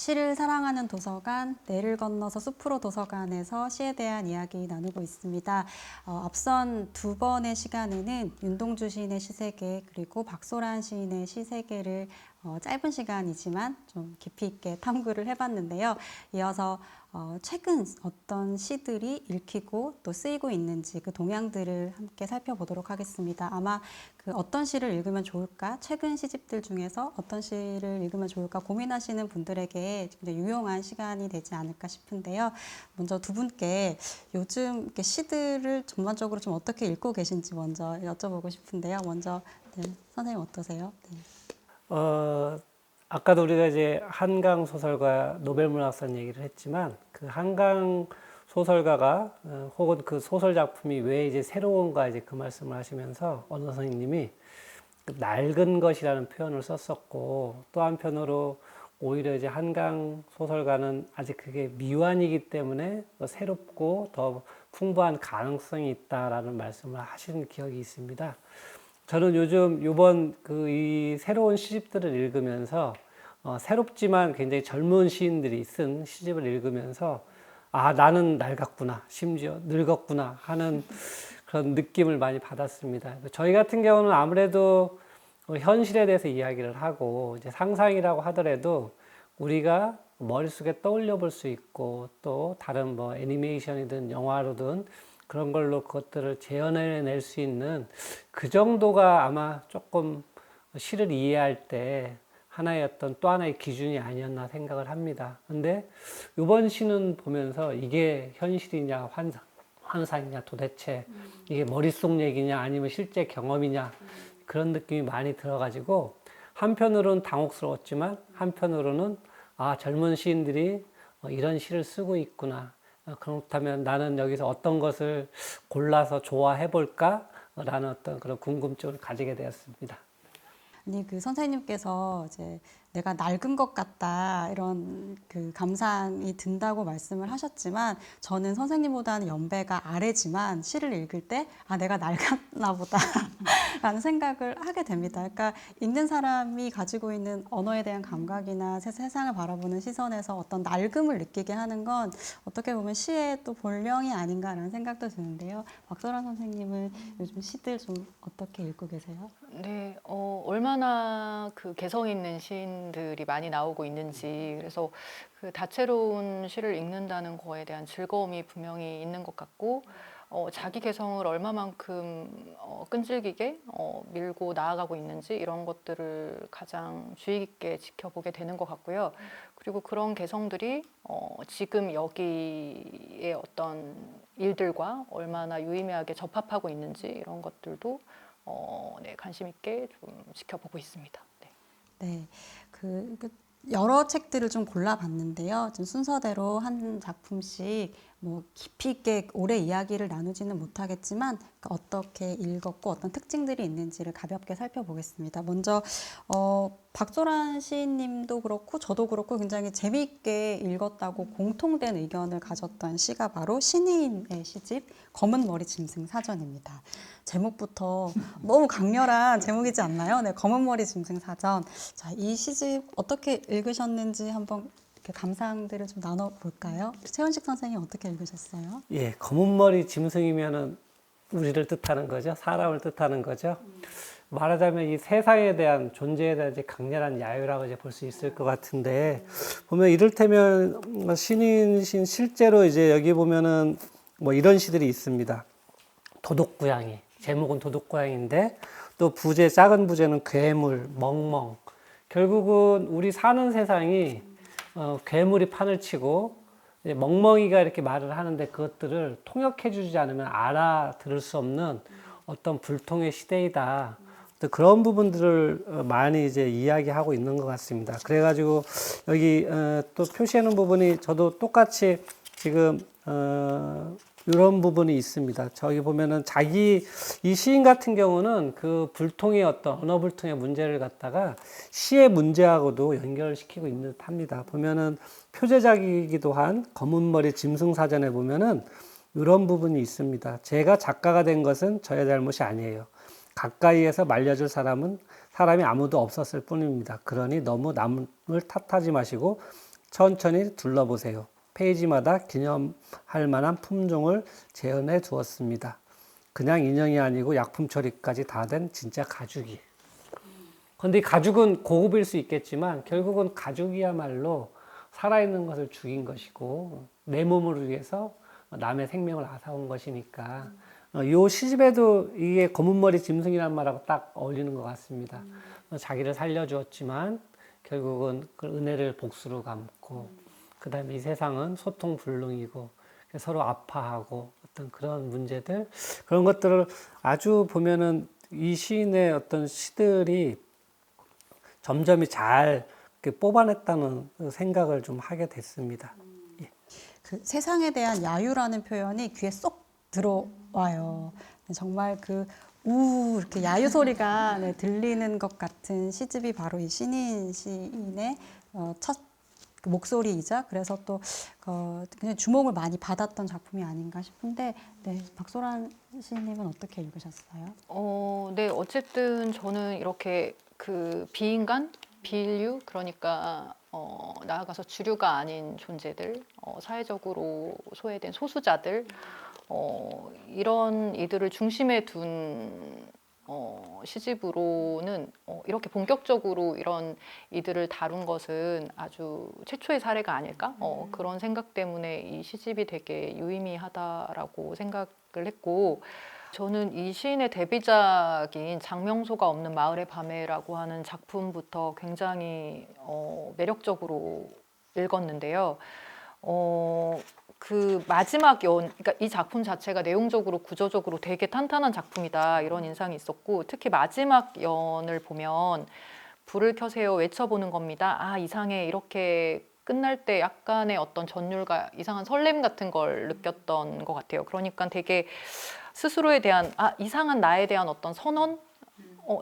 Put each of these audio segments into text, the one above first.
시를 사랑하는 도서관, 내를 건너서 숲으로 도서관에서 시에 대한 이야기 나누고 있습니다. 앞선 두 번의 시간에는 윤동주 시인의 시세계 그리고 박소란 시인의 시세계를 짧은 시간이지만 좀 깊이 있게 탐구를 해봤는데요. 이어서 최근 어떤 시들이 읽히고 또 쓰이고 있는지 그 동향들을 함께 살펴보도록 하겠습니다. 아마 그 어떤 시를 읽으면 좋을까? 최근 시집들 중에서 어떤 시를 읽으면 좋을까 고민하시는 분들에게 굉장히 유용한 시간이 되지 않을까 싶은데요. 먼저 두 분께 요즘 이렇게 시들을 전반적으로 좀 어떻게 읽고 계신지 먼저 여쭤보고 싶은데요. 먼저 선생님 어떠세요? 네. 아까도 우리가 이제 한강 소설가 노벨문학상 얘기를 했지만 그 한강 소설가가 혹은 그 소설 작품이 왜 이제 새로운가 이제 그 말씀을 하시면서 어느 선생님이 그 낡은 것이라는 표현을 썼었고 또 한편으로 오히려 이제 한강 소설가는 아직 그게 미완이기 때문에 더 새롭고 더 풍부한 가능성이 있다라는 말씀을 하신 기억이 있습니다. 저는 요즘 이번 이 새로운 시집들을 읽으면서 새롭지만 굉장히 젊은 시인들이 쓴 시집을 읽으면서 아, 나는 낡았구나, 심지어 늙었구나 하는 그런 느낌을 많이 받았습니다. 저희 같은 경우는 아무래도 현실에 대해서 이야기를 하고 이제 상상이라고 하더라도 우리가 머릿속에 떠올려 볼 수 있고 또 다른 뭐 애니메이션이든 영화로든 그런 걸로 그것들을 재현해낼 수 있는 그 정도가 아마 조금 시를 이해할 때 하나의 어떤 또 하나의 기준이 아니었나 생각을 합니다. 근데 이번 시는 보면서 이게 현실이냐 환상이냐 도대체 이게 머릿속 얘기냐 아니면 실제 경험이냐 그런 느낌이 많이 들어가지고 한편으로는 당혹스러웠지만 한편으로는 아, 젊은 시인들이 이런 시를 쓰고 있구나. 그렇다면 나는 여기서 어떤 것을 골라서 좋아해 볼까? 라는 어떤 그런 궁금증을 가지게 되었습니다. 아니 그 선생님께서 이제 내가 낡은 것 같다 이런 그 감상이 든다고 말씀을 하셨지만 저는 선생님보다는 연배가 아래지만 시를 읽을 때 아 내가 낡았나 보다 라는 생각을 하게 됩니다. 그러니까 읽는 사람이 가지고 있는 언어에 대한 감각이나 세상을 바라보는 시선에서 어떤 낡음을 느끼게 하는 건 어떻게 보면 시의 또 본령이 아닌가라는 생각도 드는데요. 박소란 선생님은 요즘 시들 좀 어떻게 읽고 계세요? 네, 얼마나 그 개성 있는 시인들이 많이 나오고 있는지, 그래서 그 다채로운 시를 읽는다는 거에 대한 즐거움이 분명히 있는 것 같고, 자기 개성을 얼마만큼 끈질기게 밀고 나아가고 있는지 이런 것들을 가장 주의 깊게 지켜보게 되는 것 같고요. 그리고 그런 개성들이 지금 여기에 어떤 일들과 얼마나 유의미하게 접합하고 있는지 이런 것들도 네, 관심 있게 좀 지켜보고 있습니다. 네. 네, 여러 책들을 좀 골라봤는데요. 좀 순서대로 한 작품씩 뭐 깊이 있게 오래 이야기를 나누지는 못하겠지만 어떻게 읽었고 어떤 특징들이 있는지를 가볍게 살펴보겠습니다. 먼저 박소란 시인님도 그렇고 저도 그렇고 굉장히 재미있게 읽었다고 공통된 의견을 가졌던 시가 바로 신희인의 시집 검은 머리 짐승 사전입니다. 제목부터 너무 강렬한 제목이지 않나요? 네, 검은 머리 짐승 사전. 자, 이 시집 어떻게 읽으셨는지 한번 이렇게 감상들을 좀 나눠볼까요? 최원식 선생님 어떻게 읽으셨어요? 예, 검은 머리 짐승이면은 우리를 뜻하는 거죠. 사람을 뜻하는 거죠. 말하자면 이 세상에 대한 존재에 대한 이제 강렬한 야유라고 이제 볼 수 있을 것 같은데 보면 이를테면 신인 실제로 이제 여기 보면은 뭐 이런 시들이 있습니다. 도둑고양이 제목은 도둑고양이인데 또 부제 작은 부제는 괴물, 멍멍. 결국은 우리 사는 세상이 괴물이 판을 치고 이제 멍멍이가 이렇게 말을 하는데 그것들을 통역해주지 않으면 알아들을 수 없는 어떤 불통의 시대이다. 그런 부분들을 많이 이제 이야기하고 있는 것 같습니다. 그래가지고 여기 또 표시하는 부분이 저도 똑같이 지금 이런 부분이 있습니다. 저기 보면은 이 시인 같은 경우는 그 불통의 어떤 언어 불통의 문제를 갖다가 시의 문제하고도 연결시키고 있는 듯 합니다. 보면은 표제작이기도 한 검은 머리 짐승 사전에 보면은 이런 부분이 있습니다. 제가 작가가 된 것은 저의 잘못이 아니에요. 가까이에서 말려줄 사람이 아무도 없었을 뿐입니다. 그러니 너무 남을 탓하지 마시고 천천히 둘러보세요. 페이지마다 기념할 만한 품종을 재현해 두었습니다. 그냥 인형이 아니고 약품 처리까지 다 된 진짜 가죽이. 근데 이 가죽은 고급일 수 있겠지만 결국은 가죽이야말로 살아있는 것을 죽인 것이고 내 몸을 위해서 남의 생명을 앗아온 것이니까 이 시집에도 이게 검은머리 짐승이란 말하고 딱 어울리는 것 같습니다. 자기를 살려주었지만 결국은 그 은혜를 복수로 갚고 그 다음에 이 세상은 소통불능이고 서로 아파하고 어떤 그런 문제들 그런 것들을 아주 보면은 이 시인의 어떤 시들이 점점이 잘 이렇게 뽑아냈다는 생각을 좀 하게 됐습니다. 예. 그 세상에 대한 야유라는 표현이 귀에 쏙 들어와요. 정말 이렇게 야유 소리가 네, 들리는 것 같은 시집이 바로 이 신인 시인의 첫 목소리이자 그래서 또 그냥 주목을 많이 받았던 작품이 아닌가 싶은데 네, 박소란 시인님은 어떻게 읽으셨어요? 네, 어쨌든 저는 이렇게 그 비인간, 비인류, 그러니까 나아가서 주류가 아닌 존재들, 사회적으로 소외된 소수자들, 이런 이들을 중심에 둔 시집으로는 이렇게 본격적으로 이런 이들을 다룬 것은 아주 최초의 사례가 아닐까? 그런 생각 때문에 이 시집이 되게 유의미하다라고 생각을 했고, 저는 이 시인의 데뷔작인 장명소가 없는 마을의 밤에라고 하는 작품부터 굉장히 매력적으로 읽었는데요. 그 마지막 그러니까 이 작품 자체가 내용적으로 구조적으로 되게 탄탄한 작품이다 이런 인상이 있었고, 특히 마지막 연을 보면 불을 켜세요 외쳐보는 겁니다. 아, 이상해, 이렇게 끝날 때 약간의 어떤 전율과 이상한 설렘 같은 걸 느꼈던 것 같아요. 그러니까 되게 스스로에 대한 이상한 나에 대한 어떤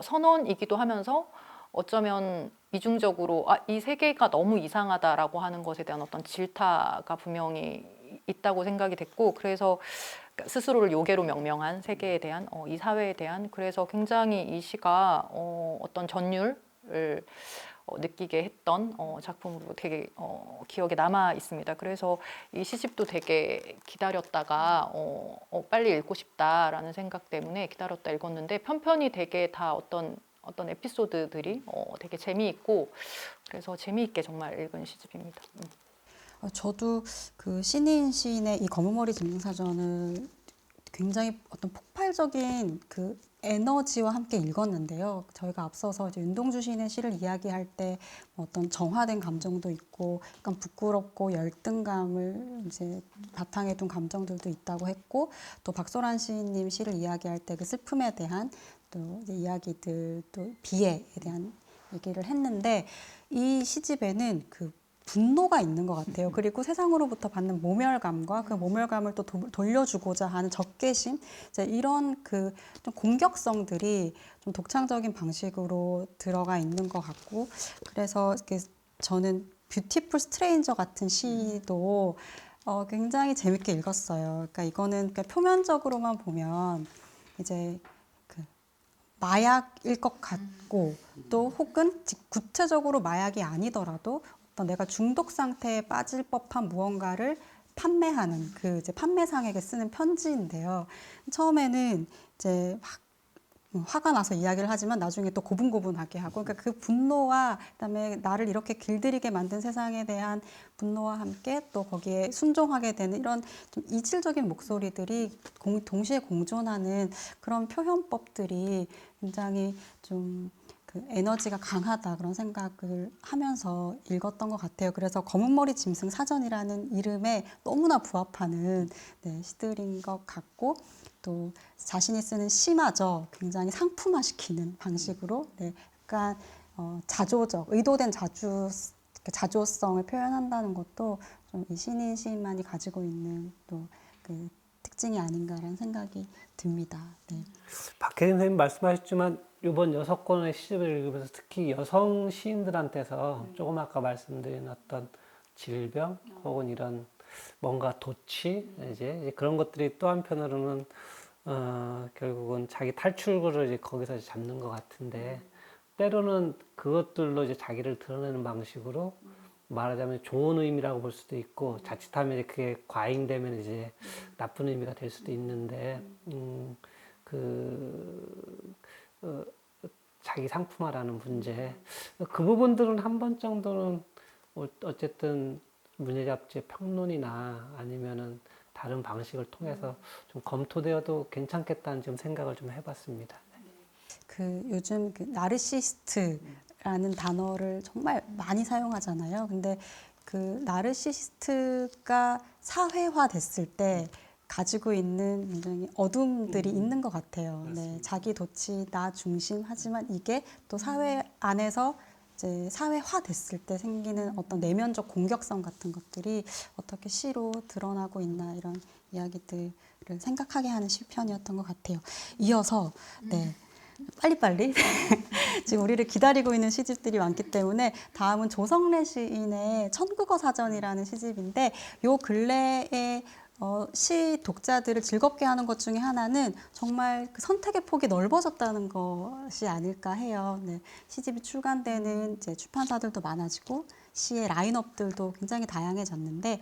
선언이기도 하면서 어쩌면 이중적으로 이 세계가 너무 이상하다라고 하는 것에 대한 어떤 질타가 분명히 있다고 생각이 됐고, 그래서 스스로를 요괴로 명명한 세계에 대한 이 사회에 대한, 그래서 굉장히 이 시가 어떤 전율을 느끼게 했던 작품으로 되게 기억에 남아 있습니다. 그래서 이 시집도 되게 기다렸다가 빨리 읽고 싶다라는 생각 때문에 기다렸다 읽었는데, 편편이 되게 다 어떤 에피소드들이 되게 재미있고, 그래서 재미있게 정말 읽은 시집입니다. 저도 그 신인 시인의 이 검은머리 짐승사전을 굉장히 어떤 폭발적인 그 에너지와 함께 읽었는데요. 저희가 앞서서 이제 윤동주 시인의 시를 이야기할 때 어떤 정화된 감정도 있고, 약간 부끄럽고 열등감을 이제 바탕에 둔 감정들도 있다고 했고, 또 박소란 시인님 시를 이야기할 때 그 슬픔에 대한 또 이제 이야기들, 또 비애에 대한 얘기를 했는데, 이 시집에는 그 분노가 있는 것 같아요. 그리고 세상으로부터 받는 모멸감과 그 모멸감을 또 돌려주고자 하는 적개심, 이제 이런 그 좀 공격성들이 좀 독창적인 방식으로 들어가 있는 것 같고, 그래서 이렇게 저는 뷰티풀 스트레인저 같은 시도 굉장히 재밌게 읽었어요. 그러니까 이거는 그러니까 표면적으로만 보면 이제 마약일 것 같고, 또 혹은 구체적으로 마약이 아니더라도 어떤 내가 중독 상태에 빠질 법한 무언가를 판매하는 그 이제 판매상에게 쓰는 편지인데요. 처음에는 이제 막 화가 나서 이야기를 하지만 나중에 또 고분고분하게 하고, 그러니까 그 분노와 그다음에 나를 이렇게 길들이게 만든 세상에 대한 분노와 함께 또 거기에 순종하게 되는 이런 좀 이질적인 목소리들이 동시에 공존하는 그런 표현법들이 굉장히 좀 그 에너지가 강하다, 그런 생각을 하면서 읽었던 것 같아요. 그래서 검은머리 짐승 사전이라는 이름에 너무나 부합하는 네, 시들인 것 같고, 또 자신이 쓰는 시마저 굉장히 상품화시키는 방식으로 네, 약간 자조적, 의도된 자조성을 표현한다는 것도 좀 이 신인 시인만이 가지고 있는 또 그 특징이 아닌가라는 생각이 듭니다. 네. 박혜림 선생님 말씀하셨지만 이번 6권의 시집을 읽으면서 특히 여성 시인들한테서 조금 아까 말씀드린 어떤 질병 혹은 이런 뭔가 도취 이제 그런 것들이 또 한편으로는 결국은 자기 탈출구를 이제 거기서 잡는 것 같은데, 때로는 그것들로 이제 자기를 드러내는 방식으로 말하자면 좋은 의미라고 볼 수도 있고 자칫하면 이제 그게 과잉되면 이제 나쁜 의미가 될 수도 있는데 그 자기 상품화라는 문제 그 부분들은 한 번 정도는 어쨌든 문예잡지의 평론이나 아니면은 다른 방식을 통해서 좀 검토되어도 괜찮겠다는 좀 생각을 좀 해봤습니다. 그 요즘 그 나르시스트라는 단어를 정말 많이 사용하잖아요. 근데 그 나르시스트가 사회화 됐을 때 가지고 있는 굉장히 어둠들이 있는 것 같아요. 네, 자기 도취, 나 중심 하지만 이게 또 사회 안에서 이제 사회화 됐을 때 생기는 어떤 내면적 공격성 같은 것들이 어떻게 시로 드러나고 있나 이런 이야기들을 생각하게 하는 시편이었던 것 같아요. 이어서 네. 빨리빨리 지금 우리를 기다리고 있는 시집들이 많기 때문에 다음은 조성래 시인의 천국어 사전이라는 시집인데 요 근래에 시 독자들을 즐겁게 하는 것 중에 하나는 정말 그 선택의 폭이 넓어졌다는 것이 아닐까 해요. 네, 시집이 출간되는 이제 출판사들도 많아지고 시의 라인업들도 굉장히 다양해졌는데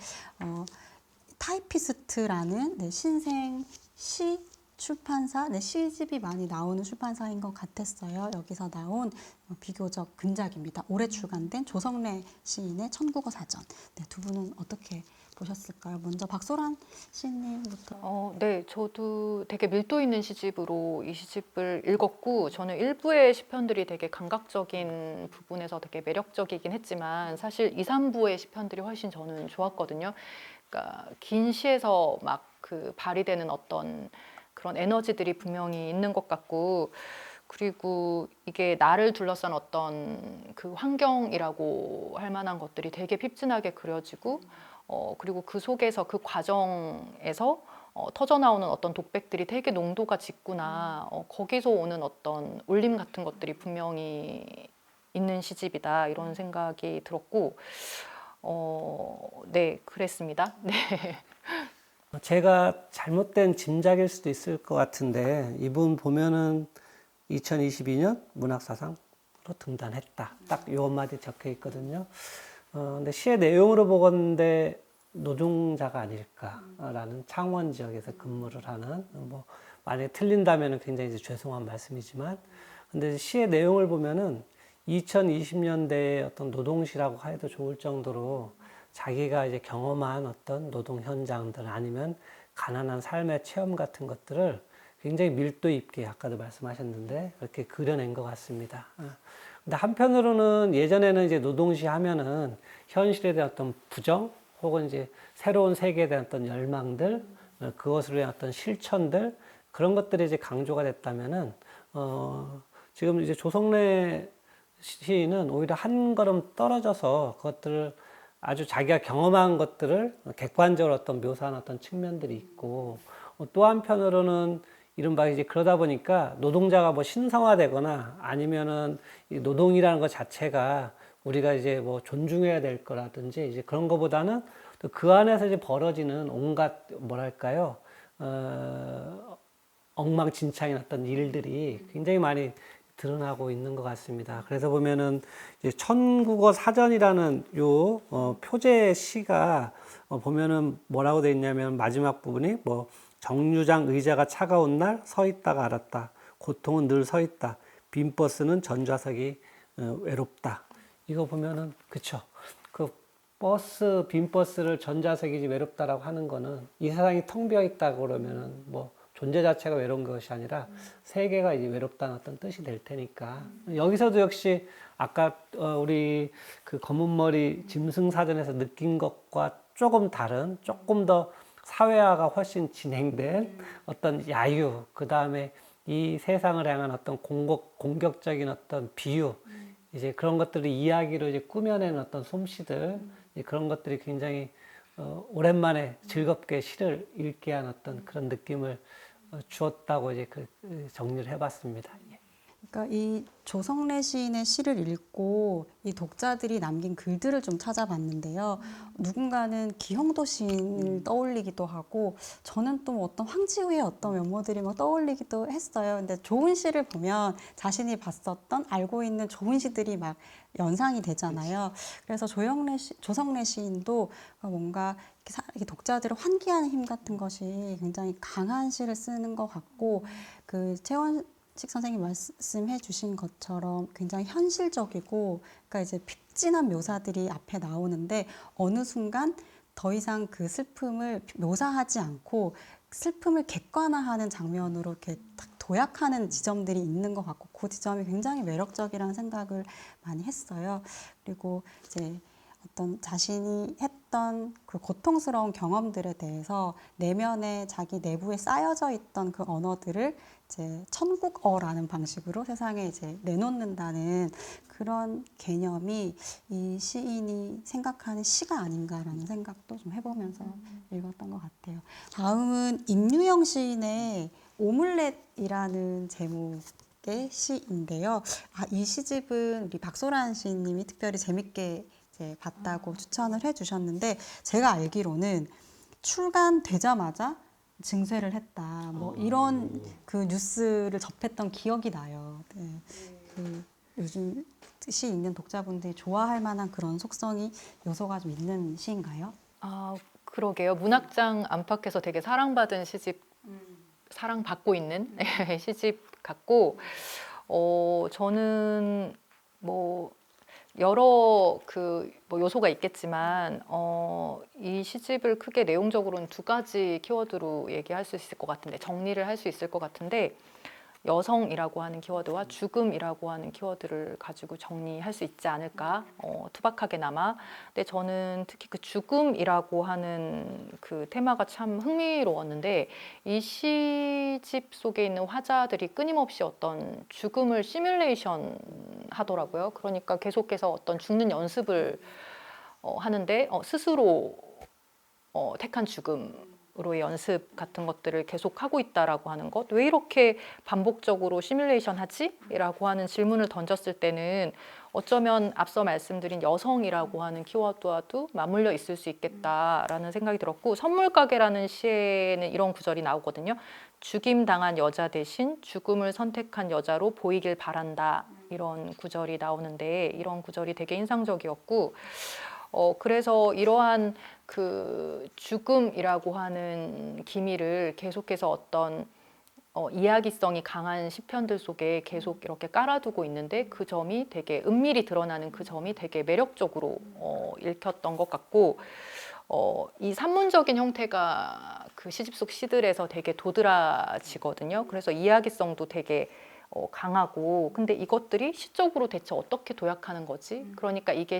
타이피스트라는 네, 신생 시 출판사, 네, 시집이 많이 나오는 출판사인 것 같았어요. 여기서 나온 비교적 근작입니다. 올해 출간된 조성래 시인의 천국어 사전. 네, 두 분은 어떻게 보셨을까요? 먼저 박소란 시인님부터. 네, 저도 되게 밀도 있는 시집으로 이 시집을 읽었고, 저는 일부의 시편들이 되게 감각적인 부분에서 되게 매력적이긴 했지만, 사실 2, 3부의 시편들이 훨씬 저는 좋았거든요. 그러니까 긴 시에서 막 그 발휘되는 어떤 그런 에너지들이 분명히 있는 것 같고, 그리고 이게 나를 둘러싼 어떤 그 환경이라고 할 만한 것들이 되게 핍진하게 그려지고, 그리고 그 속에서 그 과정에서 터져 나오는 어떤 독백들이 되게 농도가 짙구나. 거기서 오는 어떤 울림 같은 것들이 분명히 있는 시집이다. 이런 생각이 들었고, 네, 그랬습니다. 네. 제가 잘못된 짐작일 수도 있을 것 같은데 이분 보면은 2022년 문학사상으로 등단했다. 딱 요 한마디 적혀 있거든요. 근데 시의 내용으로 보건대 노동자가 아닐까라는 창원 지역에서 근무를 하는 뭐 만약에 틀린다면은 굉장히 이제 죄송한 말씀이지만 근데 시의 내용을 보면은 2020년대의 어떤 노동시라고 해도 좋을 정도로 자기가 이제 경험한 어떤 노동 현장들 아니면 가난한 삶의 체험 같은 것들을 굉장히 밀도 있게 아까도 말씀하셨는데 이렇게 그려낸 것 같습니다. 근데 한편으로는 예전에는 이제 노동시 하면은 현실에 대한 어떤 부정 혹은 이제 새로운 세계에 대한 어떤 열망들 그것을 위한 어떤 실천들 그런 것들이 이제 강조가 됐다면은 지금 이제 조성래 시인은 오히려 한 걸음 떨어져서 그것들을 아주 자기가 경험한 것들을 객관적으로 어떤 묘사한 어떤 측면들이 있고 또 한편으로는 이른바 이제 그러다 보니까 노동자가 뭐 신성화되거나 아니면은 이 노동이라는 것 자체가 우리가 이제 뭐 존중해야 될 거라든지 이제 그런 것보다는 또 그 안에서 이제 벌어지는 온갖 뭐랄까요 엉망진창인 어떤 일들이 굉장히 많이 드러나고 있는 것 같습니다. 그래서 보면은 이제 천국어 사전이라는 요 표제 시가 보면은 뭐라고 돼 있냐면 마지막 부분이 뭐 정류장 의자가 차가운 날 서 있다가 알았다. 고통은 늘 서 있다. 빈 버스는 전좌석이 외롭다. 이거 보면은 그쵸. 그 버스 빈 버스를 전좌석이 외롭다라고 하는 거는 이 세상이 텅 비어 있다 그러면은 뭐 존재 자체가 외로운 것이 아니라 세계가 이제 외롭다는 어떤 뜻이 될 테니까 여기서도 역시 아까 우리 그 검은머리 짐승사전에서 느낀 것과 조금 다른 조금 더 사회화가 훨씬 진행된 어떤 야유 그 다음에 이 세상을 향한 어떤 공격적인 어떤 비유 이제 그런 것들을 이야기로 이제 꾸며내는 어떤 솜씨들 그런 것들이 굉장히 오랜만에 즐겁게 시를 읽게 한 어떤 그런 느낌을 주었다고 이제 그 정리를 해봤습니다. 그러니까 이 조성래 시인의 시를 읽고 이 독자들이 남긴 글들을 좀 찾아봤는데요. 누군가는 기형도 시인을 떠올리기도 하고 저는 또 어떤 황지우의 어떤 면모들이 막 떠올리기도 했어요. 근데 좋은 시를 보면 자신이 봤었던 알고 있는 좋은 시들이 막 연상이 되잖아요. 그래서 조성래 시인도 뭔가 이렇게 독자들을 환기하는 힘 같은 것이 굉장히 강한 시를 쓰는 것 같고 그 채원식 선생님 말씀해 주신 것처럼 굉장히 현실적이고 그러니까 이제 픽진한 묘사들이 앞에 나오는데 어느 순간 더 이상 그 슬픔을 묘사하지 않고 슬픔을 객관화하는 장면으로 이렇게 딱 도약하는 지점들이 있는 것 같고 그 지점이 굉장히 매력적이라는 생각을 많이 했어요. 그리고 이제 어떤 자신이 했던 그 고통스러운 경험들에 대해서 내면에 자기 내부에 쌓여져 있던 그 언어들을 이제 천국어라는 방식으로 세상에 이제 내놓는다는 그런 개념이 이 시인이 생각하는 시가 아닌가라는 생각도 좀 해보면서 읽었던 것 같아요. 다음은 임유영 시인의 오믈렛이라는 제목의 시인데요. 이 시집은 우리 박소란 시인님이 특별히 재밌게 이제 봤다고 추천을 해주셨는데 제가 알기로는 출간되자마자 증세를 했다. 뭐 이런 그 뉴스를 접했던 기억이 나요. 네. 그 요즘 시 읽는 독자분들이 좋아할 만한 그런 속성이 요소가 좀 있는 시인가요? 아, 그러게요. 문학장 안팎에서 되게 사랑받은 시집, 사랑받고 있는 시집 같고, 저는 뭐 여러 뭐 요소가 있겠지만, 이 시집을 크게 내용적으로는 두 가지 키워드로 얘기할 수 있을 것 같은데, 정리를 할 수 있을 것 같은데, 여성이라고 하는 키워드와 죽음이라고 하는 키워드를 가지고 정리할 수 있지 않을까, 투박하게나마. 근데 저는 특히 그 죽음이라고 하는 그 테마가 참 흥미로웠는데 이 시집 속에 있는 화자들이 끊임없이 어떤 죽음을 시뮬레이션 하더라고요. 그러니까 계속해서 어떤 죽는 연습을 하는데 스스로 택한 죽음으로의 연습 같은 것들을 계속 하고 있다라고 하는 것. 왜 이렇게 반복적으로 시뮬레이션 하지? 라고 하는 질문을 던졌을 때는 어쩌면 앞서 말씀드린 여성이라고 하는 키워드와도 맞물려 있을 수 있겠다라는 생각이 들었고, 선물가게라는 시에는 이런 구절이 나오거든요. 죽임당한 여자 대신 죽음을 선택한 여자로 보이길 바란다. 이런 구절이 나오는데 이런 구절이 되게 인상적이었고, 그래서 이러한 그 죽음이라고 하는 기미를 계속해서 어떤 이야기성이 강한 시편들 속에 계속 이렇게 깔아두고 있는데 그 점이 되게 은밀히 드러나는 그 점이 되게 매력적으로 읽혔던 것 같고, 이 산문적인 형태가 그 시집 속 시들에서 되게 도드라지거든요. 그래서 이야기성도 되게 강하고, 근데 이것들이 시적으로 대체 어떻게 도약하는 거지? 그러니까 이게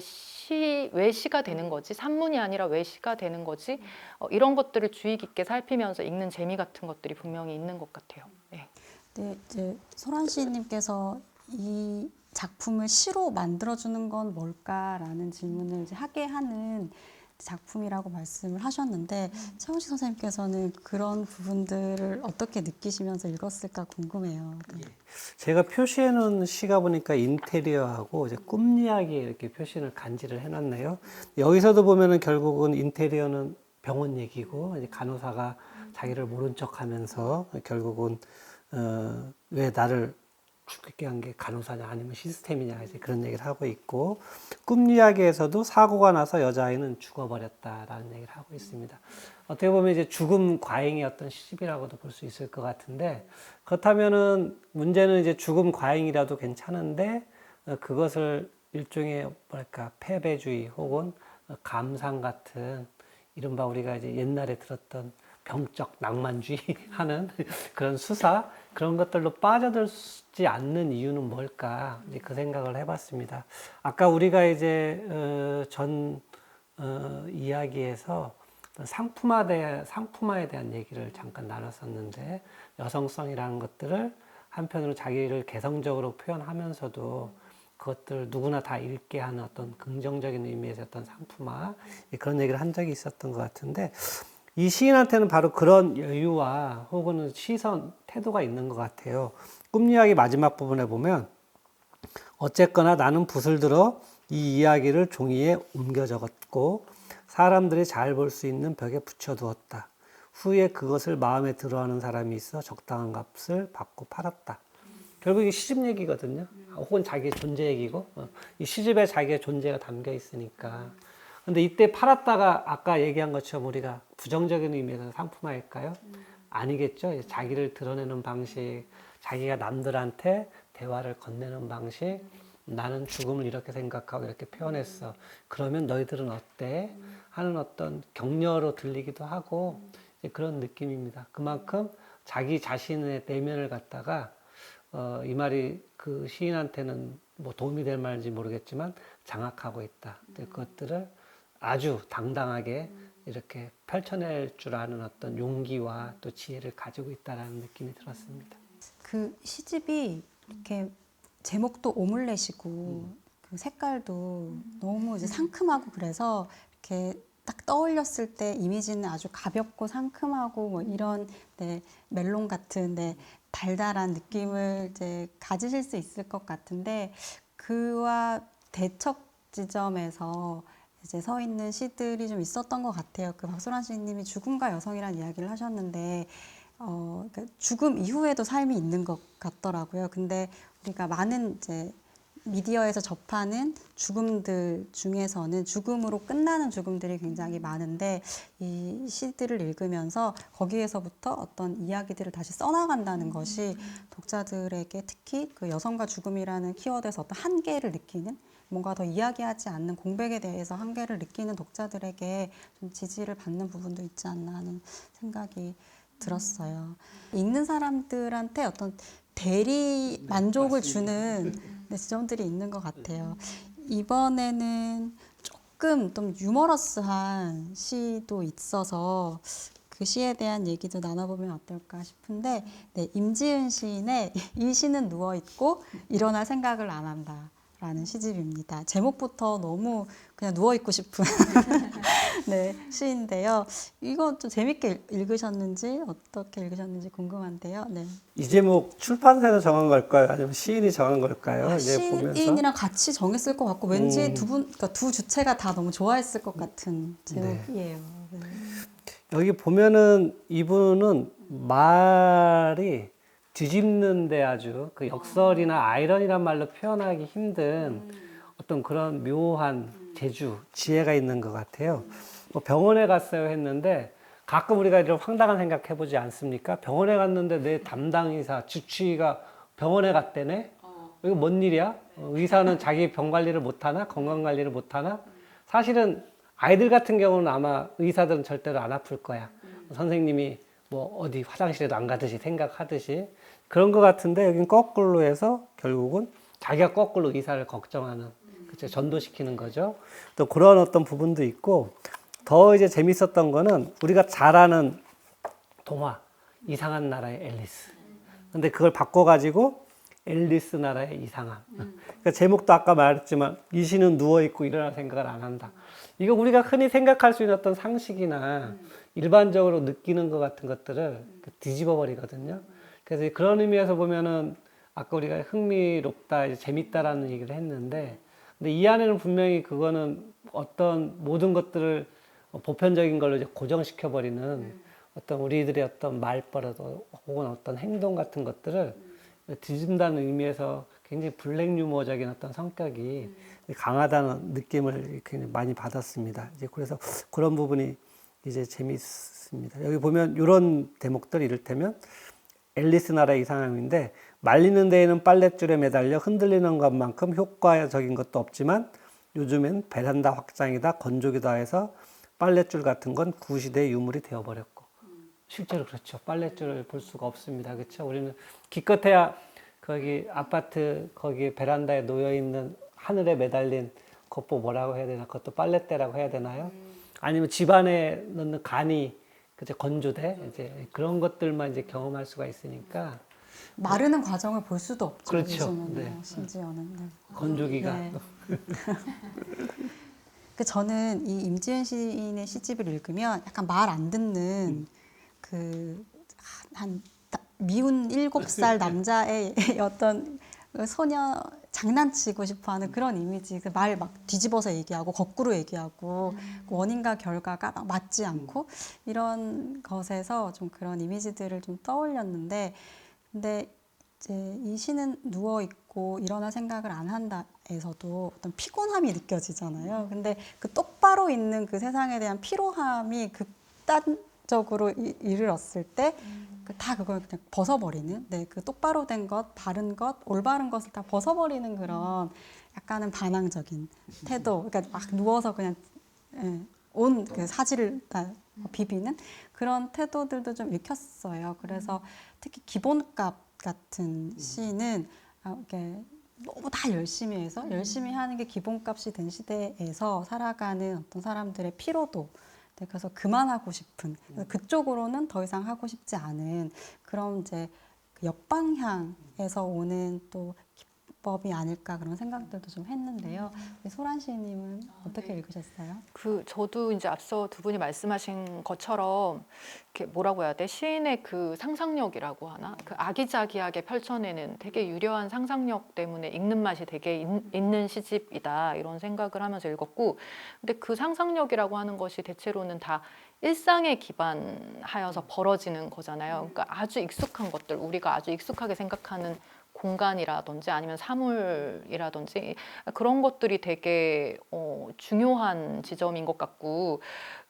왜 시가 되는 거지? 산문이 아니라 왜 시가 되는 거지? 이런 것들을 주의 깊게 살피면서 읽는 재미 같은 것들이 분명히 있는 것 같아요. 네. 네, 이제 소란 시인님께서 이 작품을 시로 만들어주는 건 뭘까라는 질문을 이제 하게 하는 작품이라고 말씀을 하셨는데 최원식 선생님께서는 그런 부분들을 어떻게 느끼시면서 읽었을까 궁금해요. 네. 제가 표시해 놓은 시가 보니까 인테리어하고 이제 꿈 이야기 이렇게 표시를 간지를 해놨네요. 여기서도 보면은 결국은 인테리어는 병원 얘기고 이제 간호사가 자기를 모른 척하면서 결국은 왜 나를 죽게 한 게 간호사냐 아니면 시스템이냐 이제 그런 얘기를 하고 있고, 꿈 이야기에서도 사고가 나서 여자아이는 죽어버렸다라는 얘기를 하고 있습니다. 어떻게 보면 이제 죽음 과잉의 어떤 시집이라고도 볼 수 있을 것 같은데, 그렇다면은 문제는 이제 죽음 과잉이라도 괜찮은데 그것을 일종의 뭐랄까 패배주의 혹은 감상 같은 이른바 우리가 이제 옛날에 들었던 병적 낭만주의 하는 그런 수사, 그런 것들로 빠져들지 않는 이유는 뭘까? 이제 그 생각을 해봤습니다. 아까 우리가 이제 이야기에서 상품화에 대한 얘기를 잠깐 나눴었는데, 여성성이라는 것들을 한편으로 자기를 개성적으로 표현하면서도 그것들 누구나 다 읽게 하는 어떤 긍정적인 의미에서 어떤 상품화, 그런 얘기를 한 적이 있었던 것 같은데, 이 시인한테는 바로 그런 여유와 혹은 시선, 태도가 있는 것 같아요. 꿈 이야기 마지막 부분에 보면 어쨌거나 나는 붓을 들어 이 이야기를 종이에 옮겨 적었고 사람들이 잘 볼 수 있는 벽에 붙여두었다. 후에 그것을 마음에 들어하는 사람이 있어 적당한 값을 받고 팔았다. 결국 이게 시집 얘기거든요. 혹은 자기의 존재 얘기고 이 시집에 자기의 존재가 담겨 있으니까. 근데 이때 팔았다가 아까 얘기한 것처럼 우리가 부정적인 의미에서 상품화일까요? 아니겠죠. 자기를 드러내는 방식, 자기가 남들한테 대화를 건네는 방식, 나는 죽음을 이렇게 생각하고 이렇게 표현했어. 그러면 너희들은 어때? 하는 어떤 격려로 들리기도 하고 그런 느낌입니다. 그만큼 자기 자신의 내면을 갖다가 이 말이 그 시인한테는 뭐 도움이 될 말인지 모르겠지만 장악하고 있다. 그것들을 아주 당당하게 이렇게 펼쳐낼 줄 아는 어떤 용기와 또 지혜를 가지고 있다라는 느낌이 들었습니다. 그 시집이 이렇게 제목도 오믈렛이고 그 색깔도 너무 이제 상큼하고 그래서 이렇게 딱 떠올렸을 때 이미지는 아주 가볍고 상큼하고 뭐 이런 네, 멜론 같은 네, 달달한 느낌을 이제 가지실 수 있을 것 같은데 그와 대척 지점에서 이제 서 있는 시들이 좀 있었던 것 같아요. 그 박소란 시인님이 죽음과 여성이라는 이야기를 하셨는데 그러니까 죽음 이후에도 삶이 있는 것 같더라고요. 근데 우리가 많은 이제 미디어에서 접하는 죽음들 중에서는 죽음으로 끝나는 죽음들이 굉장히 많은데 이 시들을 읽으면서 거기에서부터 어떤 이야기들을 다시 써나간다는 것이 독자들에게 특히 그 여성과 죽음이라는 키워드에서 어떤 한계를 느끼는 뭔가 더 이야기하지 않는 공백에 대해서 한계를 느끼는 독자들에게 좀 지지를 받는 부분도 있지 않나 하는 생각이 들었어요. 읽는 사람들한테 어떤 대리 만족을 주는 지점들이 있는 것 같아요. 이번에는 조금 좀 유머러스한 시도 있어서 그 시에 대한 얘기도 나눠보면 어떨까 싶은데 네, 임지은 시인의 이 시는 누워있고 일어날 생각을 안 한다. 라는 시집입니다. 제목부터 너무 그냥 누워있고 싶은 네, 시인데요. 이거 좀 재밌게 읽으셨는지 어떻게 읽으셨는지 궁금한데요. 네. 이 제목 출판사에서 정한 걸까요? 아니면 시인이 정한 걸까요? 이제 보면서 시인이랑 같이 정했을 것 같고 왠지 그러니까 두 주체가 다 너무 좋아했을 것 같은 제목이에요. 네. 여기 보면은 이분은 말이 뒤집는데 아주 그 역설이나 아이러니란 말로 표현하기 힘든 어떤 그런 묘한 재주, 지혜가 있는 것 같아요. 뭐 병원에 갔어요 했는데 가끔 우리가 이런 황당한 생각 해보지 않습니까? 병원에 갔는데 내 담당 의사, 주치의가 병원에 갔대네? 이거 뭔 일이야? 의사는 자기 병 관리를 못하나? 건강 관리를 못하나? 사실은 아이들 같은 경우는 아마 의사들은 절대로 안 아플 거야. 선생님이 뭐 어디 화장실에도 안 가듯이 생각하듯이 그런 것 같은데 여긴 거꾸로 해서 결국은 자기가 거꾸로 의사를 걱정하는 그쵸 전도시키는 거죠. 또 그런 어떤 부분도 있고 더 이제 재밌었던 거는 우리가 잘 아는 동화 이상한 나라의 앨리스. 근데 그걸 바꿔가지고 앨리스 나라의 이상함. 그러니까 제목도 아까 말했지만 이 시는 누워있고 일어날 생각을 안 한다. 이거 우리가 흔히 생각할 수 있는 어떤 상식이나 일반적으로 느끼는 것 같은 것들을 뒤집어 버리거든요. 그래서 그런 의미에서 보면은 아까 우리가 흥미롭다, 이제 재밌다라는 얘기를 했는데, 근데 이 안에는 분명히 그거는 어떤 모든 것들을 보편적인 걸로 이제 고정시켜 버리는 어떤 우리들의 어떤 말버릇 혹은 어떤 행동 같은 것들을 뒤집는다는 의미에서 굉장히 블랙 유머적인 어떤 성격이 강하다는 느낌을 굉장히 많이 받았습니다. 이제 그래서 그런 부분이 이제 재미있습니다. 여기 보면 이런 대목들 이를테면 앨리스 나라의 이상함인데 말리는 데에는 빨랫줄에 매달려 흔들리는 것만큼 효과적인 것도 없지만 요즘엔 베란다 확장이다 건조기다 해서 빨랫줄 같은 건 구시대의 유물이 되어버렸고 실제로 그렇죠. 빨랫줄을 볼 수가 없습니다. 그렇죠. 우리는 기껏해야 거기 아파트 거기 베란다에 놓여 있는 하늘에 매달린 그거 뭐라고 해야 되나? 그것도 빨랫대라고 해야 되나요? 아니면 집안에 넣는 간이 그죠 건조대 이제 그런 것들만 이제 경험할 수가 있으니까 마르는 과정을 볼 수도 없죠. 그렇죠. 요즘은 네. 심지어는 네. 건조기가 네. 그 저는 이 임지은 시인의 시집을 읽으면 약간 말 안 듣는 그 한 미운 7살 남자의 어떤 소녀 장난치고 싶어하는 그런 이미지, 그 말 막 뒤집어서 얘기하고 거꾸로 얘기하고 그 원인과 결과가 막 맞지 않고 이런 것에서 좀 그런 이미지들을 좀 떠올렸는데, 근데 이제 이 시는 누워 있고 일어날 생각을 안 한다에서도 어떤 피곤함이 느껴지잖아요. 근데 그 똑바로 있는 그 세상에 대한 피로함이 극단적으로 이르렀을 때 다 그걸 그냥 벗어버리는, 네, 그 똑바로 된 것, 바른 것, 올바른 것을 다 벗어버리는 그런 약간은 반항적인 태도, 그러니까 막 누워서 그냥 온 그 사지를 다 비비는 그런 태도들도 좀 읽혔어요. 그래서 특히 기본값 같은 시는 이렇게 너무 다 열심히 해서 열심히 하는 게 기본값이 된 시대에서 살아가는 어떤 사람들의 피로도, 네, 그래서 그만하고 싶은, 그쪽으로는 더 이상 하고 싶지 않은 그런 이제 그 역방향에서 오는 또 기법이 아닐까 그런 생각들도 좀 했는데요. 소란 씨님은 어떻게 읽으셨어요? 저도 이제 앞서 두 분이 말씀하신 것처럼 이렇게 뭐라고 해야 돼? 시인의 그 상상력이라고 하나? 그 아기자기하게 펼쳐내는 되게 유려한 상상력 때문에 읽는 맛이 되게 있는 시집이다 이런 생각을 하면서 읽었고, 근데 그 상상력이라고 하는 것이 대체로는 다 일상에 기반하여서 벌어지는 거잖아요. 그러니까 아주 익숙한 것들, 우리가 아주 익숙하게 생각하는 공간이라든지 아니면 사물이라든지 그런 것들이 되게 중요한 지점인 것 같고,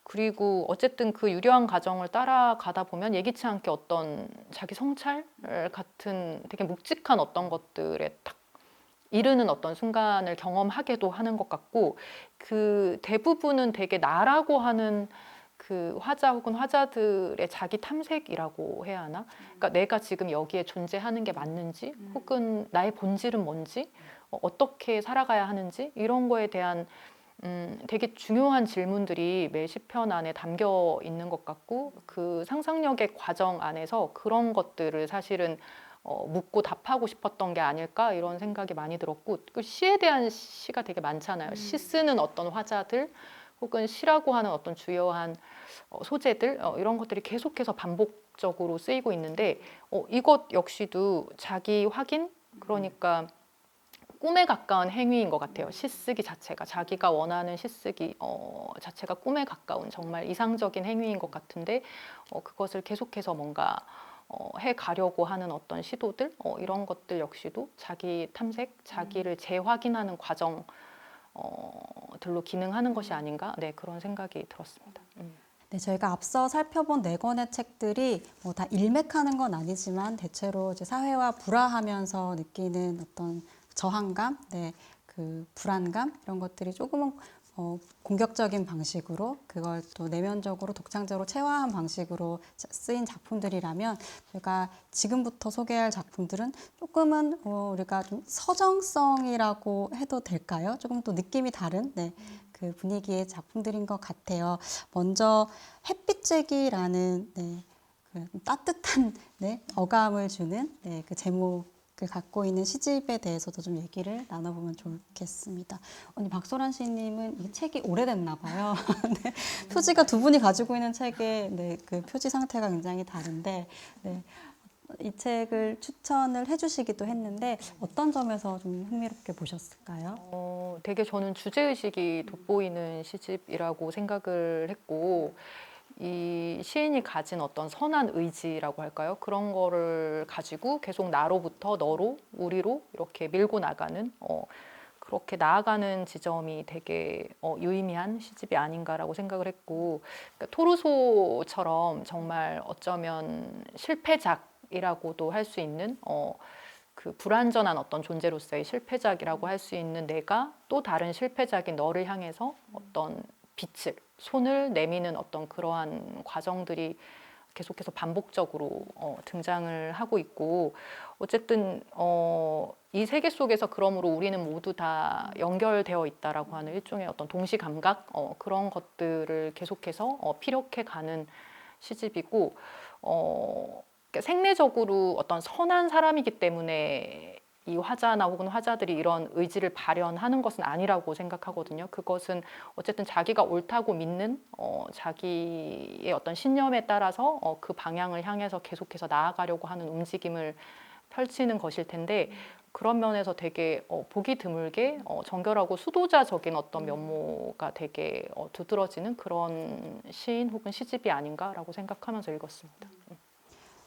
그리고 어쨌든 그 유려한 과정을 따라가다 보면 예기치 않게 어떤 자기 성찰 같은 되게 묵직한 어떤 것들에 딱 이르는 어떤 순간을 경험하게도 하는 것 같고, 그 대부분은 되게 나라고 하는 그 화자 혹은 화자들의 자기 탐색이라고 해야 하나? 그러니까 내가 지금 여기에 존재하는 게 맞는지, 혹은 나의 본질은 뭔지, 어떻게 살아가야 하는지 이런 거에 대한 되게 중요한 질문들이 매 시편 안에 담겨 있는 것 같고, 그 상상력의 과정 안에서 그런 것들을 사실은 묻고 답하고 싶었던 게 아닐까 이런 생각이 많이 들었고, 그 시에 대한 시가 되게 많잖아요. 시 쓰는 어떤 화자들 혹은 시라고 하는 어떤 주요한 소재들 이런 것들이 계속해서 반복적으로 쓰이고 있는데, 이것 역시도 자기 확인, 그러니까 꿈에 가까운 행위인 것 같아요. 시쓰기 자체가 자기가 원하는 시쓰기 자체가 꿈에 가까운 정말 이상적인 행위인 것 같은데, 그것을 계속해서 뭔가 해 가려고 하는 어떤 시도들, 이런 것들 역시도 자기 탐색, 자기를 재확인하는 과정 들로 기능하는 것이 아닌가, 네, 그런 생각이 들었습니다. 네, 저희가 앞서 살펴본 4권의 책들이 뭐 다 일맥하는 건 아니지만 대체로 이제 사회와 불화하면서 느끼는 어떤 저항감, 네, 그 불안감 이런 것들이 조금은 공격적인 방식으로 그걸 또 내면적으로 독창적으로 체화한 방식으로 쓰인 작품들이라면, 저희가 지금부터 소개할 작품들은 조금은 우리가 좀 서정성이라고 해도 될까요? 조금 또 느낌이 다른, 네, 그 분위기의 작품들인 것 같아요. 먼저 햇빛쬐기라는, 네, 그 따뜻한, 네, 어감을 주는, 네, 그 제목을 갖고 있는 시집에 대해서도 좀 얘기를 나눠보면 좋겠습니다. 언니 박소란 씨님은 이 책이 오래됐나 봐요. 네, 표지가 두 분이 가지고 있는 책의, 네, 그 표지 상태가 굉장히 다른데, 네, 이 책을 추천을 해주시기도 했는데 어떤 점에서 좀 흥미롭게 보셨을까요? 되게 저는 주제의식이 돋보이는 시집이라고 생각을 했고, 이 시인이 가진 어떤 선한 의지라고 할까요? 그런 거를 가지고 계속 나로부터 너로, 우리로 이렇게 밀고 나가는, 그렇게 나아가는 지점이 되게 유의미한 시집이 아닌가라고 생각을 했고, 그러니까 토르소처럼 정말 어쩌면 실패작이라고도 할 수 있는 그 불완전한 어떤 존재로서의 실패작이라고 할 수 있는 내가 또 다른 실패작인 너를 향해서 어떤 빛을, 손을 내미는 어떤 그러한 과정들이 계속해서 반복적으로 등장을 하고 있고, 어쨌든 이 세계 속에서 그러므로 우리는 모두 다 연결되어 있다라고 하는 일종의 어떤 동시 감각, 그런 것들을 계속해서 피력해 가는 시집이고, 그러니까 생내적으로 어떤 선한 사람이기 때문에 이 화자나 혹은 화자들이 이런 의지를 발현하는 것은 아니라고 생각하거든요. 그것은 어쨌든 자기가 옳다고 믿는 자기의 어떤 신념에 따라서 그 방향을 향해서 계속해서 나아가려고 하는 움직임을 펼치는 것일 텐데 그런 면에서 되게 보기 드물게 정결하고 수도자적인 어떤 면모가 되게 두드러지는 그런 시인 혹은 시집이 아닌가라고 생각하면서 읽었습니다.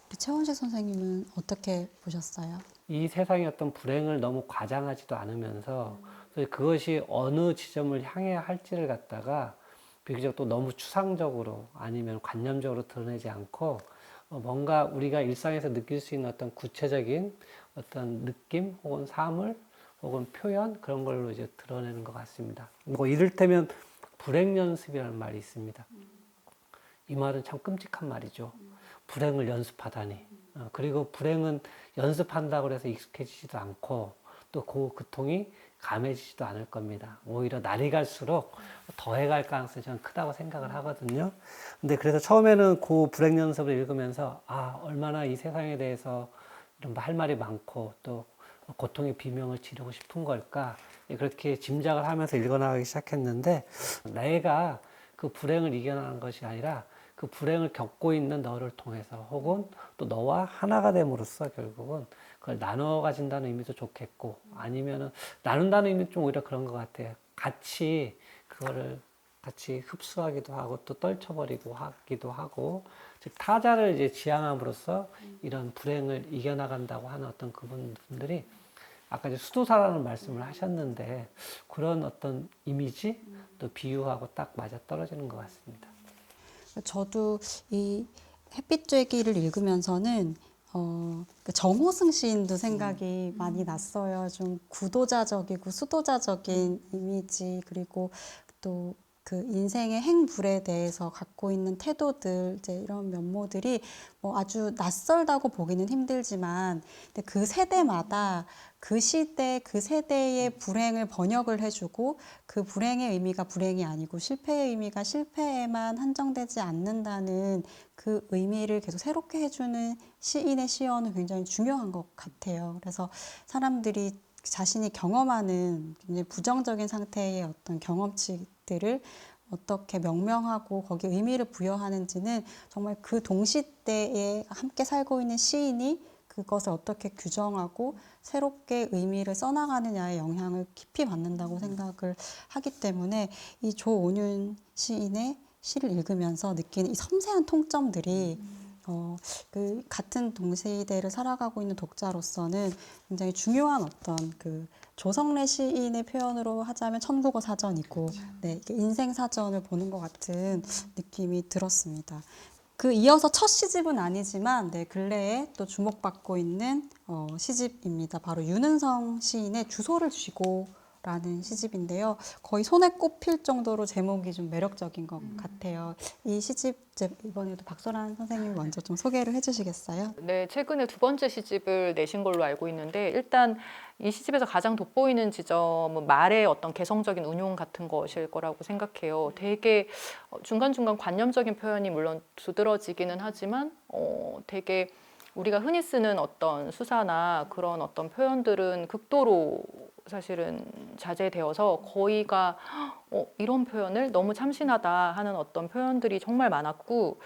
우리 최원식 선생님은 어떻게 보셨어요? 이 세상의 어떤 불행을 너무 과장하지도 않으면서 그것이 어느 지점을 향해야 할지를 갖다가 비교적 또 너무 추상적으로 아니면 관념적으로 드러내지 않고 뭔가 우리가 일상에서 느낄 수 있는 어떤 구체적인 어떤 느낌 혹은 사물 혹은 표현 그런 걸로 이제 드러내는 것 같습니다. 뭐 이를테면 불행연습이라는 말이 있습니다. 이 말은 참 끔찍한 말이죠. 불행을 연습하다니. 그리고 불행은 연습한다고 해서 익숙해지지도 않고 또 그 고통이 감해지지도 않을 겁니다. 오히려 날이 갈수록 더해갈 가능성이 저는 크다고 생각을 하거든요. 근데 그래서 처음에는 그 불행 연습을 읽으면서 얼마나 이 세상에 대해서 이런 할 말이 많고 또 고통의 비명을 지르고 싶은 걸까 그렇게 짐작을 하면서 읽어나가기 시작했는데 내가 그 불행을 이겨나가는 것이 아니라 그 불행을 겪고 있는 너를 통해서 혹은 또 너와 하나가 됨으로써 결국은 그걸 나눠 가진다는 의미도 좋겠고 아니면은 나눈다는 의미는 좀 오히려 그런 것 같아요. 같이 그거를 같이 흡수하기도 하고 또 떨쳐버리고 하기도 하고 즉 타자를 이제 지향함으로써 이런 불행을 이겨나간다고 하는 어떤 그분들이 아까 이제 수도사라는 말씀을 하셨는데 그런 어떤 이미지 또 비유하고 딱 맞아 떨어지는 것 같습니다. 저도 이 햇빛쬐기를 읽으면서는 정호승 시인도 생각이 많이 났어요. 좀 구도자적이고 수도자적인 이미지 그리고 또 그 인생의 행불에 대해서 갖고 있는 태도들 이제 이런 면모들이 뭐 아주 낯설다고 보기는 힘들지만 근데 그 세대마다 그 시대 그 세대의 불행을 번역을 해주고 그 불행의 의미가 불행이 아니고 실패의 의미가 실패에만 한정되지 않는다는 그 의미를 계속 새롭게 해주는 시인의 시언은 굉장히 중요한 것 같아요. 그래서 사람들이 자신이 경험하는 굉장히 부정적인 상태의 어떤 경험치들을 어떻게 명명하고 거기에 의미를 부여하는지는 정말 그 동시대에 함께 살고 있는 시인이 그것을 어떻게 규정하고 새롭게 의미를 써나가느냐에 영향을 깊이 받는다고 생각을 하기 때문에 이 조온윤 시인의 시를 읽으면서 느끼는 이 섬세한 통점들이 그 같은 동시대를 살아가고 있는 독자로서는 굉장히 중요한 어떤 그 조성래 시인의 표현으로 하자면 천국어 사전이고 네, 인생 사전을 보는 것 같은 느낌이 들었습니다. 그 이어서 첫 시집은 아니지만 네, 근래에 또 주목받고 있는 시집입니다. 바로 윤은성 시인의 주소를 쥐고 라는 시집인데요. 거의 손에 꼽힐 정도로 제목이 좀 매력적인 것 같아요. 이 시집 이번에도 박소란 선생님이 먼저 좀 소개를 해주시겠어요? 네, 최근에 두 번째 시집을 내신 걸로 알고 있는데 일단 이 시집에서 가장 돋보이는 지점은 말의 어떤 개성적인 운용 같은 것일 거라고 생각해요. 되게 중간중간 관념적인 표현이 물론 두드러지기는 하지만 되게 우리가 흔히 쓰는 어떤 수사나 그런 어떤 표현들은 극도로 사실은 자제되어서 거의가 이런 표현을 너무 참신하다 하는 어떤 표현들이 정말 많았고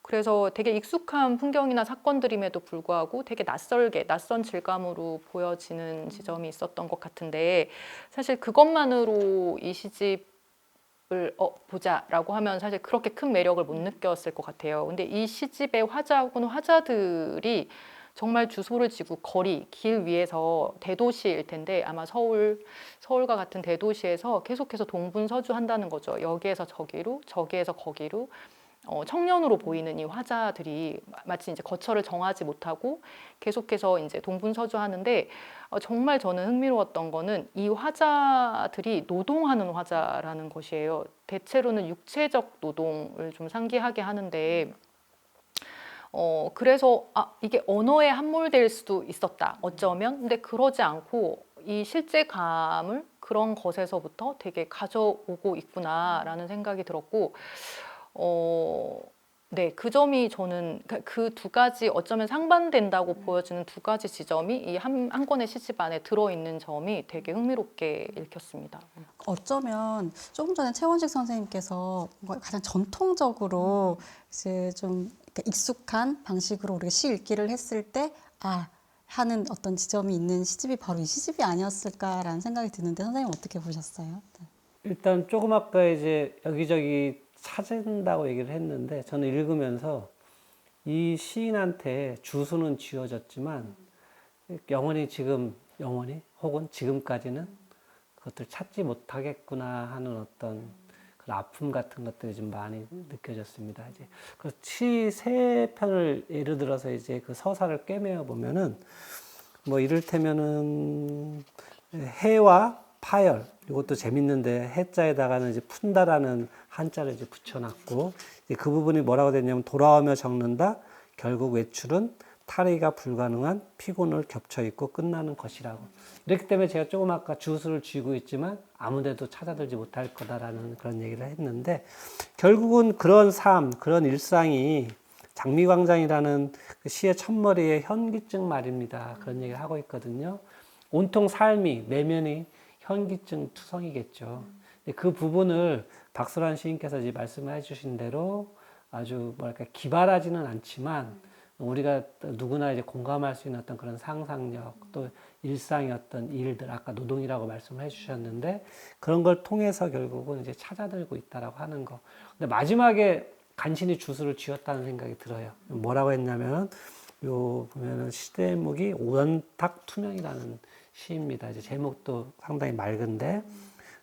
그래서 되게 익숙한 풍경이나 사건들임에도 불구하고 되게 낯설게 낯선 질감으로 보여지는 지점이 있었던 것 같은데 사실 그것만으로 이 시집을 보자라고 하면 사실 그렇게 큰 매력을 못 느꼈을 것 같아요. 근데 이 시집의 화자 혹은 화자들이 정말 주소를 지고 거리, 길 위에서 대도시일 텐데 아마 서울과 같은 대도시에서 계속해서 동분서주한다는 거죠. 여기에서 저기로, 저기에서 거기로 청년으로 보이는 이 화자들이 마치 이제 거처를 정하지 못하고 계속해서 이제 동분서주하는데 정말 저는 흥미로웠던 거는 이 화자들이 노동하는 화자라는 것이에요. 대체로는 육체적 노동을 좀 상기하게 하는데 그래서 이게 언어에 함몰될 수도 있었다. 어쩌면. 근데 그러지 않고 이 실제감을 그런 것에서부터 되게 가져오고 있구나라는 생각이 들었고 네, 그 점이 저는 그 두 가지 어쩌면 상반된다고 보여지는 두 가지 지점이 이 한 권의 시집 안에 들어있는 점이 되게 흥미롭게 읽혔습니다. 어쩌면 조금 전에 최원식 선생님께서 뭔가 가장 전통적으로 이제 좀 이렇게 익숙한 방식으로 우리가 시 읽기를 했을 때 하는 어떤 지점이 있는 시집이 바로 이 시집이 아니었을까라는 생각이 드는데 선생님 어떻게 보셨어요? 네. 일단 조금 아까 이제 여기저기 찾은다고 얘기를 했는데 저는 읽으면서 이 시인한테 주소는 지어졌지만 영원히 혹은 지금까지는 그것들 찾지 못하겠구나 하는 어떤 그런 아픔 같은 것들이 좀 많이 느껴졌습니다. 이제 그 시 세 편을 예를 들어서 이제 그 서사를 꿰매어 보면은 뭐 이를테면은 해와 파열, 이것도 재밌는데 해자에다가는 이제 푼다라는 한자를 이제 붙여놨고 이제 그 부분이 뭐라고 됐냐면 돌아오며 적는다. 결국 외출은 탈의가 불가능한 피곤을 겹쳐 있고 끝나는 것이라고. 이렇기 때문에 제가 조금 아까 주술을 쥐고 있지만 아무데도 찾아들지 못할 거다라는 그런 얘기를 했는데 결국은 그런 삶, 그런 일상이 장미광장이라는 그 시의 첫머리에 현기증 말입니다. 그런 얘기를 하고 있거든요. 온통 삶이, 내면이 현기증 투성이겠죠. 그 부분을 박소란 시인께서 이제 말씀해 주신 대로 아주 뭐랄까 기발하지는 않지만 우리가 누구나 이제 공감할 수 있는 어떤 그런 상상력 또 일상의 어떤 일들 아까 노동이라고 말씀을 해주셨는데 그런 걸 통해서 결국은 이제 찾아들고 있다라고 하는 거. 근데 마지막에 간신히 주술을 쥐었다는 생각이 들어요. 뭐라고 했냐면 요 보면은 시 제목이 원탁 투명이라는 시입니다. 이제 제목도 상당히 맑은데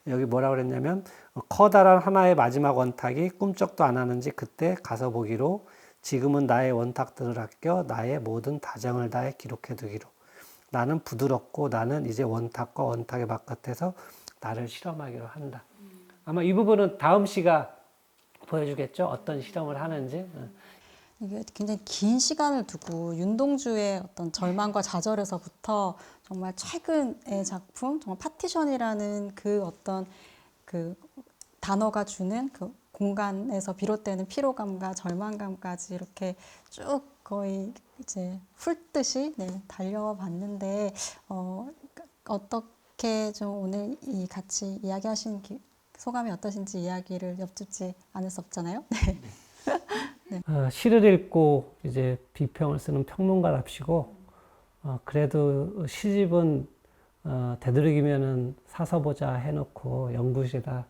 여기 뭐라고 그랬냐면 커다란 하나의 마지막 원탁이 꿈쩍도 안 하는지 그때 가서 보기로 지금은 나의 원탁들을 아껴 나의 모든 다정을 다해 기록해 두기로 나는 부드럽고 나는 이제 원탁과 원탁의 바깥에서 나를 실험하기로 한다. 아마 이 부분은 다음 시가 보여주겠죠. 어떤 실험을 하는지. 이게 굉장히 긴 시간을 두고 윤동주의 어떤 절망과 좌절에서부터 정말 최근의 작품, 정말 파티션이라는 그 어떤 그 단어가 주는 그 공간에서 비롯되는 피로감과 절망감까지 이렇게 쭉 거의 이제 훑듯이 달려봤는데 어떻게 좀 오늘 이 같이 이야기하신 소감이 어떠신지 이야기를 여쭙지 않을 수 없잖아요. 시를 읽고 이제 비평을 쓰는 평론가랍시고 그래도 시집은 되도록이면은 사서 보자 해놓고 연구실에다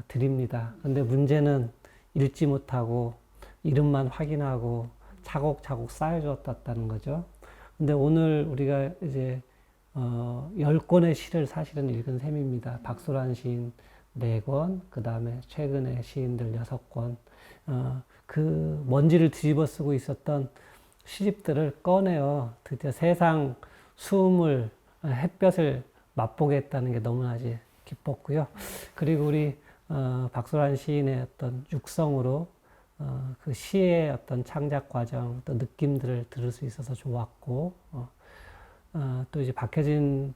드립니다. 근데 문제는 읽지 못하고 이름만 확인하고 차곡차곡 쌓여졌다는 거죠. 근데 오늘 우리가 이제 10권의 시를 사실은 읽은 셈입니다. 박소란 시인 4권, 그 다음에 최근의 시인들 6권. 그 먼지를 뒤집어 쓰고 있었던 시집들을 꺼내어 드디어 세상 수음을, 햇볕을 맛보게 했다는 게 너무나 기뻤고요. 그리고 우리 박소란 시인의 어떤 육성으로 그 시의 어떤 창작 과정, 또 느낌들을 들을 수 있어서 좋았고, 또 이제 박혜진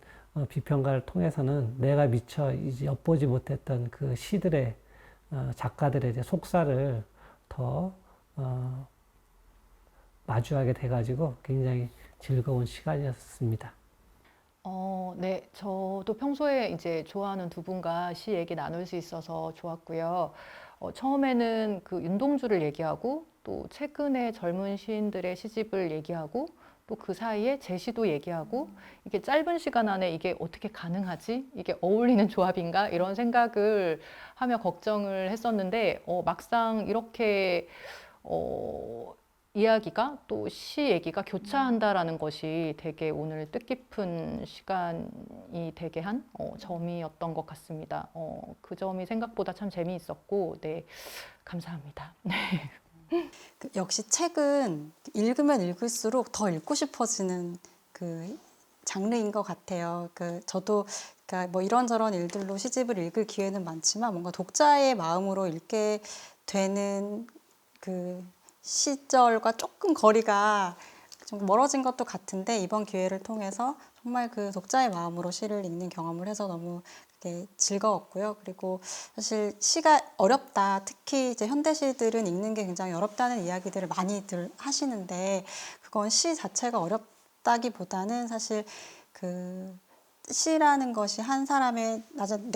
비평가를 통해서는 내가 미처 이제 엿보지 못했던 그 시들의 작가들의 이제 속사를 더 마주하게 돼가지고 굉장히 즐거운 시간이었습니다. 네, 저도 평소에 이제 좋아하는 두 분과 시 얘기 나눌 수 있어서 좋았고요. 처음에는 그 윤동주를 얘기하고 또 최근에 젊은 시인들의 시집을 얘기하고 또 그 사이에 제 시도 얘기하고 이게 짧은 시간 안에 이게 어떻게 가능하지? 이게 어울리는 조합인가? 이런 생각을 하며 걱정을 했었는데 막상 이렇게 이야기가 또 시 얘기가 교차한다라는 것이 되게 오늘 뜻깊은 시간이 되게 한 점이었던 것 같습니다. 그 점이 생각보다 참 재미있었고, 네, 감사합니다. 역시 책은 읽으면 읽을수록 더 읽고 싶어지는 그 장르인 것 같아요. 저도 그러니까 뭐 이런저런 일들로 시집을 읽을 기회는 많지만 뭔가 독자의 마음으로 읽게 되는 그 시절과 조금 거리가 좀 멀어진 것도 같은데 이번 기회를 통해서 정말 그 독자의 마음으로 시를 읽는 경험을 해서 너무 그게 즐거웠고요. 그리고 사실 시가 어렵다, 특히 이제 현대 시들은 읽는 게 굉장히 어렵다는 이야기들을 많이들 하시는데 그건 시 자체가 어렵다기보다는 사실 그 시라는 것이 한 사람의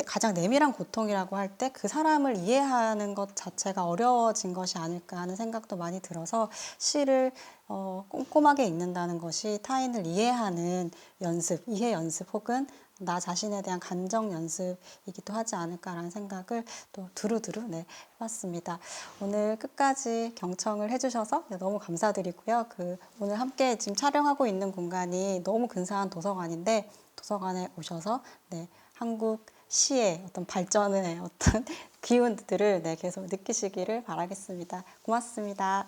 가장 내밀한 고통이라고 할 때 그 사람을 이해하는 것 자체가 어려워진 것이 아닐까 하는 생각도 많이 들어서 시를 꼼꼼하게 읽는다는 것이 타인을 이해하는 연습, 이해 연습 혹은 나 자신에 대한 감정 연습이기도 하지 않을까라는 생각을 또 두루두루 해봤습니다. 오늘 끝까지 경청을 해주셔서 너무 감사드리고요. 오늘 함께 지금 촬영하고 있는 공간이 너무 근사한 도서관인데 도서관에 오셔서 한국 시의 어떤 발전의 어떤 기운들을 계속 느끼시기를 바라겠습니다. 고맙습니다.